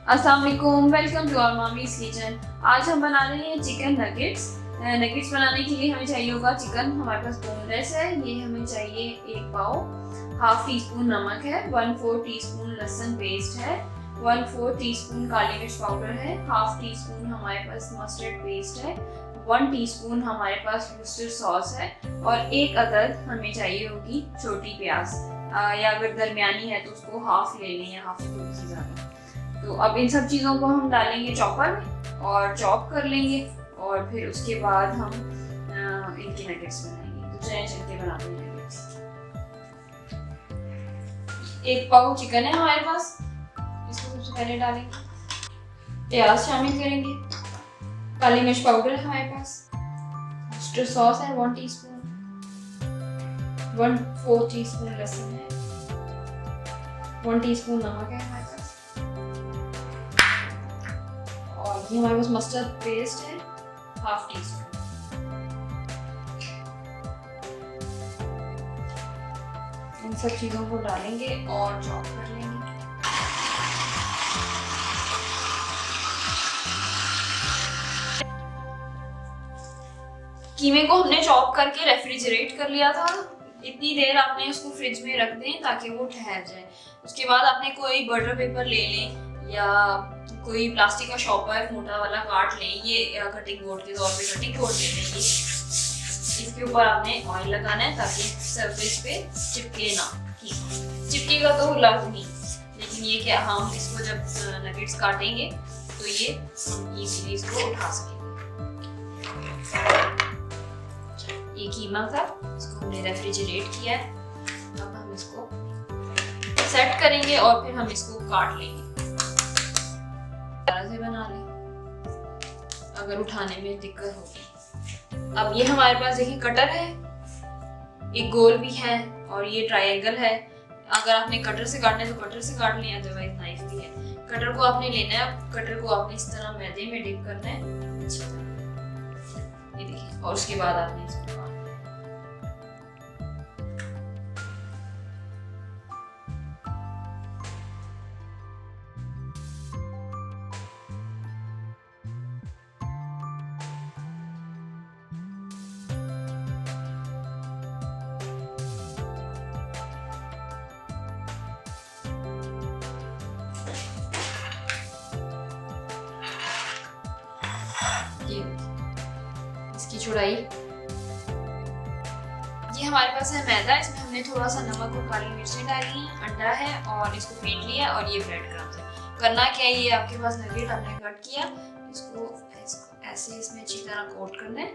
अस्सलाम वालेकुम, welcome to our मामीज़ kitchen. आज हम बना रहे हैं चिकन नगेट्स। नगेट्स बनाने के लिए हमें चाहिए होगा चिकन, हमारे पास बोनलेस है। ये हमें चाहिए 1 पाव, हाफ टी स्पून नमक है, 1/4 टीस्पून लहसुन पेस्ट है, 1/4 टीस्पून काली मिर्च पाउडर है, हाफ टी स्पून हमारे पास मस्टर्ड पेस्ट है, 1 टीस्पून हमारे पास वुस्टर सॉस है और 1 अदद हमें चाहिए होगी छोटी प्याज, या अगर दरमियानी है तो उसको हाफ ले लें या हाफ थोड़ी सी ज़्यादा। तो अब इन सब चीज़ों को हम डालेंगे चॉपर में और चॉप कर लेंगे और फिर उसके बाद हम इनके नगेट्स बनाएंगे। तो चलिए चलते बनाते हैं नगेट्स। 1 पाव चिकन है हमारे पास, इसको सबसे पहले डालेंगे। प्याज शामिल करेंगे, काली मिर्च पाउडर है हमारे पास, मस्टर्ड सॉस है 1 टीस्पून, 1/4 टीस्पून लहसुन है, 1 टीस्पून नमक है हमारे पास, और ये हमारे पास मस्टर्ड पेस्ट है हाफ टीस्पून। इन सब चीज़ों को डालेंगे और चॉप कर लेंगे। कीमे को हमने चॉप करके रेफ्रिजरेट कर लिया था। इतनी देर आपने उसको फ्रिज में रख दें ताकि वो ठहर जाए। उसके बाद आपने कोई बटर पेपर ले लें या कोई प्लास्टिक का शॉपर मोटा वाला काट लें, ये कटिंग बोर्ड के तौर पे कटिंग बोर्ड ले लें। इसके ऊपर आपने ऑयल लगाना है ताकि सरफेस पे चिपके ना। चिपकेगा तो लाजमी, लेकिन ये क्या हम इसको जब नगेट्स काटेंगे तो ये हम इजीली इसको उठा सकेंगे। ये कीमा था, इसको हमने रेफ्रिजरेट किया है। अब हम इसको सेट करेंगे और फिर हम इसको काट लेंगे। तरह से बना लें अगर उठाने में दिक्कत होगी। अब ये हमारे पास देखिए कटर है, एक गोल भी है और ये ट्रायंगल है। अगर आपने कटर से काटना है तो कटर से काट लें, अदरवाइज नाइफ भी है। कटर को आपने लेना है, कटर को आपने इस तरह मैदे में डिप करना है अच्छी तरह, ये देखिए, और उसके बाद आपने इसको इसकी चौड़ाई। ये हमारे पास है मैदा, इसमें हमने थोड़ा सा नमक और काली मिर्चें डाली, अंडा है और इसको फेंट लिया, और ये ब्रेड क्रम्स है। करना क्या है, ये आपके पास नगेट हमने कट किया, इसको ऐसे इसमें अच्छी तरह कोट करना है।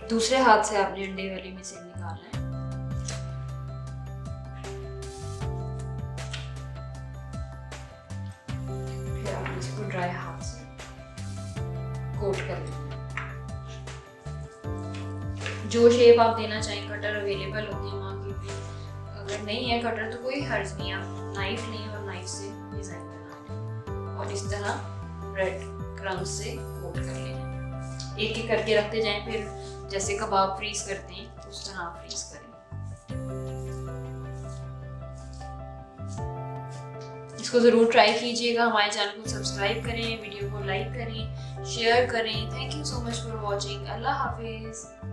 दूसरे हाथ से आपने अंडे वाली में से निकालना है। ड्राई हाथ से कोट कर लेंगे। जो शेप आप देना चाहें, कटर अवेलेबल होती है मार्केट में। अगर नहीं है कटर तो कोई हर्ज नहीं, आप नाइफ लें और नाइफ से डिजाइन बना लें और इस तरह ब्रेड क्रम्स से कोट कर लें। एक एक करके रखते जाएं, फिर जैसे कबाब फ्रीज करते हैं उस तरह आप फ्रीज करें। इसको ज़रूर ट्राई कीजिएगा। हमारे चैनल को सब्सक्राइब करें, वीडियो को लाइक करें, शेयर करें। Thank you so much for watching. अल्लाह हाफिज़।